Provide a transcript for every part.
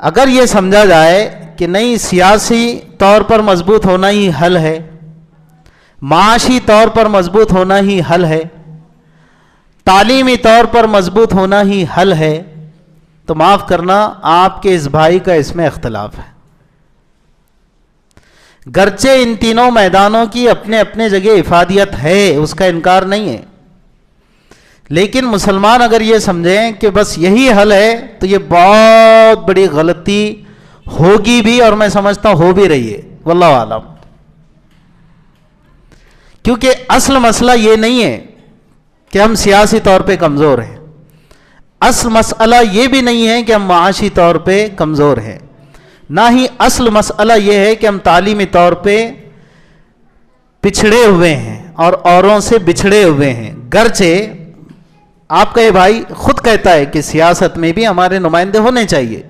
اگر یہ سمجھا جائے کہ نہیں سیاسی طور پر مضبوط ہونا ہی حل ہے، معاشی طور پر مضبوط ہونا ہی حل ہے، تعلیمی طور پر مضبوط ہونا ہی حل ہے، تو معاف کرنا آپ کے اس بھائی کا اس میں اختلاف ہے۔ گرچہ ان تینوں میدانوں کی اپنے اپنے جگہ افادیت ہے، اس کا انکار نہیں ہے، لیکن مسلمان اگر یہ سمجھیں کہ بس یہی حل ہے تو یہ بہت بڑی غلطی ہوگی بھی، اور میں سمجھتا ہوں ہو بھی رہی ہے، واللہ اعلم۔ کیونکہ اصل مسئلہ یہ نہیں ہے کہ ہم سیاسی طور پہ کمزور ہیں، اصل مسئلہ یہ بھی نہیں ہے کہ ہم معاشی طور پہ کمزور ہیں، نہ ہی اصل مسئلہ یہ ہے کہ ہم تعلیمی طور پہ پچھڑے ہوئے ہیں اور اوروں سے بچھڑے ہوئے ہیں۔ گرچہ آپ کا یہ بھائی خود کہتا ہے کہ سیاست میں بھی ہمارے نمائندے ہونے چاہیے،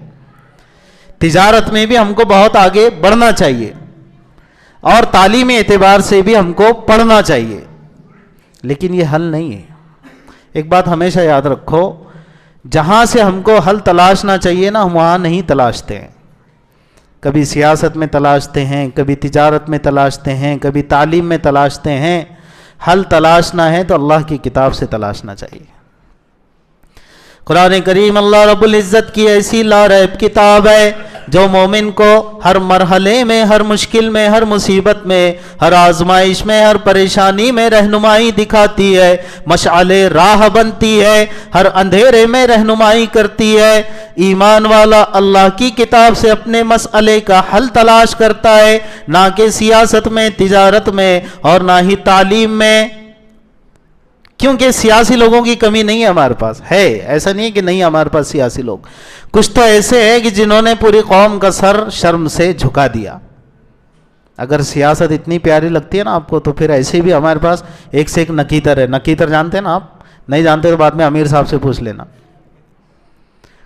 تجارت میں بھی ہم کو بہت آگے بڑھنا چاہیے، اور تعلیمی اعتبار سے بھی ہم کو پڑھنا چاہیے، لیکن یہ حل نہیں ہے۔ ایک بات ہمیشہ یاد رکھو، جہاں سے ہم کو حل تلاشنا چاہیے نا، ہم وہاں نہیں تلاشتے ہیں۔ کبھی سیاست میں تلاشتے ہیں، کبھی تجارت میں تلاشتے ہیں، کبھی تعلیم میں تلاشتے ہیں۔ حل تلاشنا ہے تو اللہ کی کتاب سے تلاشنا چاہیے۔ قرآن کریم اللہ رب العزت کی ایسی لا ریب کتاب ہے جو مومن کو ہر مرحلے میں، ہر مشکل میں، ہر مصیبت میں، ہر آزمائش میں، ہر پریشانی میں رہنمائی دکھاتی ہے، مشعل راہ بنتی ہے، ہر اندھیرے میں رہنمائی کرتی ہے۔ ایمان والا اللہ کی کتاب سے اپنے مسئلے کا حل تلاش کرتا ہے، نہ کہ سیاست میں، تجارت میں، اور نہ ہی تعلیم میں۔ کیونکہ سیاسی لوگوں کی کمی نہیں ہے ہمارے پاس، ہے، ایسا نہیں ہے کہ نہیں ہمارے پاس سیاسی لوگ، کچھ تو ایسے ہیں کہ جنہوں نے پوری قوم کا سر شرم سے جھکا دیا۔ اگر سیاست اتنی پیاری لگتی ہے نا آپ کو، تو پھر ایسے بھی ہمارے پاس ایک سے ایک نکیتر ہے۔ نکیتر جانتے ہیں نا آپ؟ نہیں جانتے تو بعد میں امیر صاحب سے پوچھ لینا۔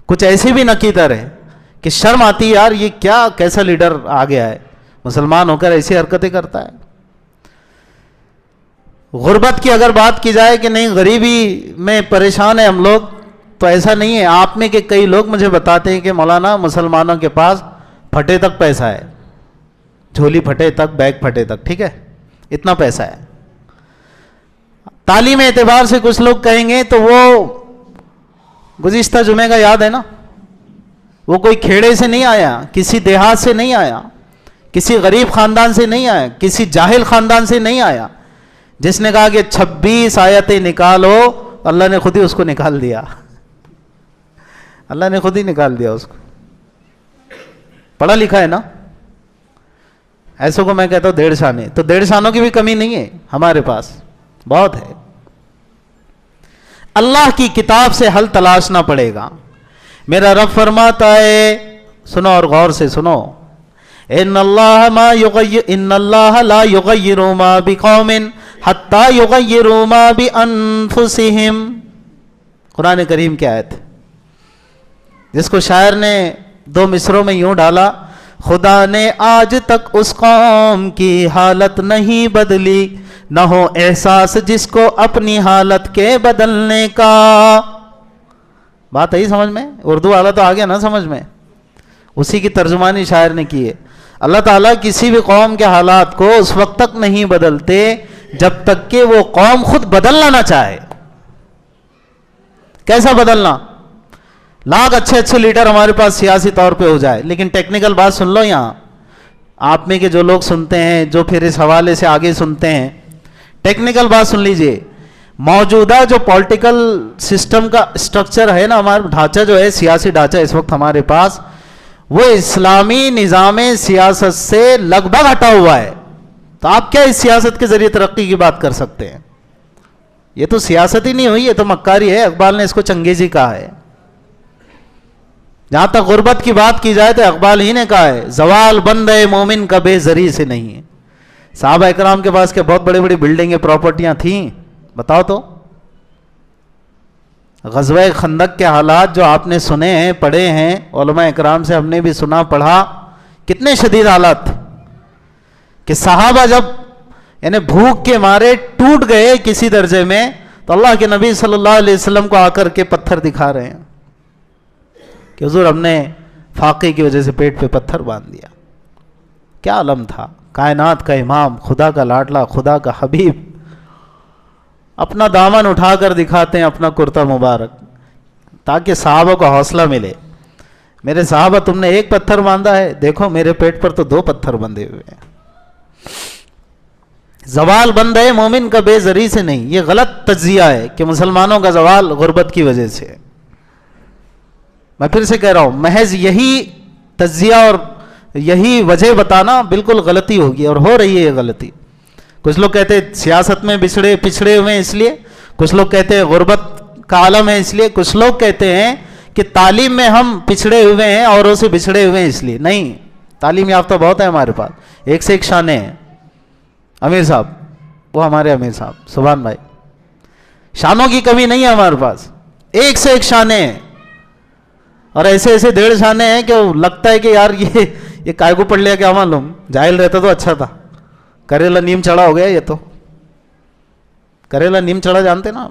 کچھ ایسے بھی نکیتر ہے کہ شرم آتی ہے، یار یہ کیا کیسا لیڈر آ گیا ہے، مسلمان ہو کر ایسی حرکتیں کرتا ہے۔ غربت کی اگر بات کی جائے کہ نہیں غریبی میں پریشان ہیں ہم لوگ، تو ایسا نہیں ہے۔ آپ میں کہ کئی لوگ مجھے بتاتے ہیں کہ مولانا مسلمانوں کے پاس پھٹے تک پیسہ ہے، جھولی پھٹے تک، بیگ پھٹے تک، ٹھیک ہے، اتنا پیسہ ہے۔ تعلیم اعتبار سے کچھ لوگ کہیں گے تو وہ گزشتہ جمعے کا یاد ہے نا، وہ کوئی کھیڑے سے نہیں آیا، کسی دیہات سے نہیں آیا، کسی غریب خاندان سے نہیں آیا، کسی جاہل خاندان سے نہیں آیا، جس نے کہا کہ 26 آیتیں نکالو، اللہ نے خود ہی اس کو نکال دیا، اللہ نے خود ہی نکال دیا اس کو۔ پڑھا لکھا ہے نا، ایسوں کو میں کہتا ہوں 1.5 شانے، تو 1.5 شانوں کی بھی کمی نہیں ہے ہمارے پاس، بہت ہے۔ اللہ کی کتاب سے حل تلاشنا پڑے گا۔ میرا رب فرماتا ہے، سنو اور غور سے سنو، ان اللہ لا یغیر ما بقوم حتی یغیروا ما بانفسہم۔ قرآن کریم کی آیت جس کو شاعر نے 2 مصروں میں یوں ڈالا، خدا نے آج تک اس قوم کی حالت نہیں بدلی، نہ ہو احساس جس کو اپنی حالت کے بدلنے کا۔ بات آئی سمجھ میں؟ اردو والا تو آ گیا نا سمجھ میں، اسی کی ترجمانی شاعر نے کی ہے۔ اللہ تعالیٰ کسی بھی قوم کے حالات کو اس وقت تک نہیں بدلتے جب تک کہ وہ قوم خود بدلنا نہ چاہے۔ کیسا بدلنا؟ لاکھ اچھے اچھے لیڈر ہمارے پاس سیاسی طور پہ ہو جائے، لیکن ٹیکنیکل بات سن لو یہاں، آپ میں کے جو لوگ سنتے ہیں، جو پھر اس حوالے سے آگے سنتے ہیں، ٹیکنیکل بات سن لیجئے۔ موجودہ جو پولیٹیکل سسٹم کا اسٹرکچر ہے نا، ہمارا ڈھانچہ جو ہے، سیاسی ڈھانچہ اس وقت ہمارے پاس، وہ اسلامی نظام سیاست سے لگ بھگ ہٹا ہوا ہے۔ تو آپ کیا اس سیاست کے ذریعے ترقی کی بات کر سکتے ہیں؟ یہ تو سیاست ہی نہیں ہوئی، یہ تو مکاری ہے۔ اقبال نے اس کو چنگیزی کہا ہے۔ جہاں تک غربت کی بات کی جائے تو اقبال ہی نے کہا ہے، زوال بندے مومن کا بے زری سے نہیں ہے۔ صحابہ اکرام کے پاس کے بہت بڑی بڑی بلڈنگیں، پراپرٹیاں تھیں، بتاؤ تو۔ غزوہ خندق کے حالات جو آپ نے سنے ہیں، پڑھے ہیں، علماء اکرام سے ہم نے بھی سنا پڑھا، کتنے شدید حالات کہ صحابہ جب یعنی بھوک کے مارے ٹوٹ گئے کسی درجے میں، تو اللہ کے نبی صلی اللہ علیہ وسلم کو آ کر کے پتھر دکھا رہے ہیں کہ حضور ہم نے فاقے کی وجہ سے پیٹ پہ پتھر باندھ دیا. کیا عالم تھا, کائنات کا امام, خدا کا لاڈلا, خدا کا حبیب, اپنا دامن اٹھا کر دکھاتے ہیں, اپنا کرتا مبارک, تاکہ صحابہ کو حوصلہ ملے. میرے صحابہ تم نے ایک پتھر باندھا ہے, دیکھو میرے پیٹ پر تو 2 پتھر بندھے ہوئے ہیں. زوال بند ہے مومن کا بے زری سے نہیں. یہ غلط تجزیہ ہے کہ مسلمانوں کا زوال غربت کی وجہ سے. میں پھر سے کہہ رہا ہوں, محض یہی تجزیہ اور یہی وجہ بتانا بالکل غلطی ہوگی, اور ہو رہی ہے یہ غلطی. کچھ لوگ کہتے ہیں سیاست میں پچھڑے ہوئے ہیں اس لیے, کچھ لوگ کہتے ہیں غربت کا عالم ہے اس لیے, کچھ لوگ کہتے ہیں کہ تعلیم میں ہم پچھڑے ہوئے ہیں, اوروں سے بچھڑے ہوئے ہیں اس لیے. نہیں, تعلیم یافتہ بہت ہے ہمارے پاس, ایک سے ایک شانے ہیں. امیر صاحب, وہ ہمارے امیر صاحب سبحان بھائی, شانوں کی کمی نہیں ہے ہمارے پاس, ایک سے ایک شانے ہیں, اور ایسے ایسے 1.5 شانے ہیں کہ لگتا ہے کہ یار یہ کائے کو پڑھ لیا, کیا معلوم, جاہل رہتا تو اچھا تھا. کریلا نیم چڑھا ہو گیا یہ تو, کریلا نیم چڑھا جانتے نا,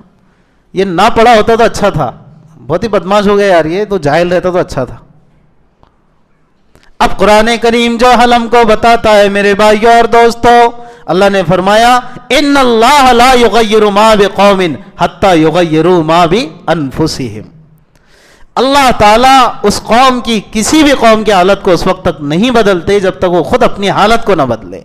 یہ نہ پڑھا ہوتا تو اچھا تھا, بہت ہی بدماش ہو گیا یار, یہ تو جاہل رہتا تو اچھا تھا. اب قرآن کریم جو حل ہم کو بتاتا ہے میرے بھائیوں اور دوستوں, اللہ نے فرمایا ان اللہ لا یغیر ما بقوم حتی یغیروا ما بانفسہم. اللہ تعالیٰ اس قوم کی, کسی بھی قوم کی حالت کو اس وقت تک نہیں بدلتے جب تک وہ خود اپنی حالت کو نہ بدلے.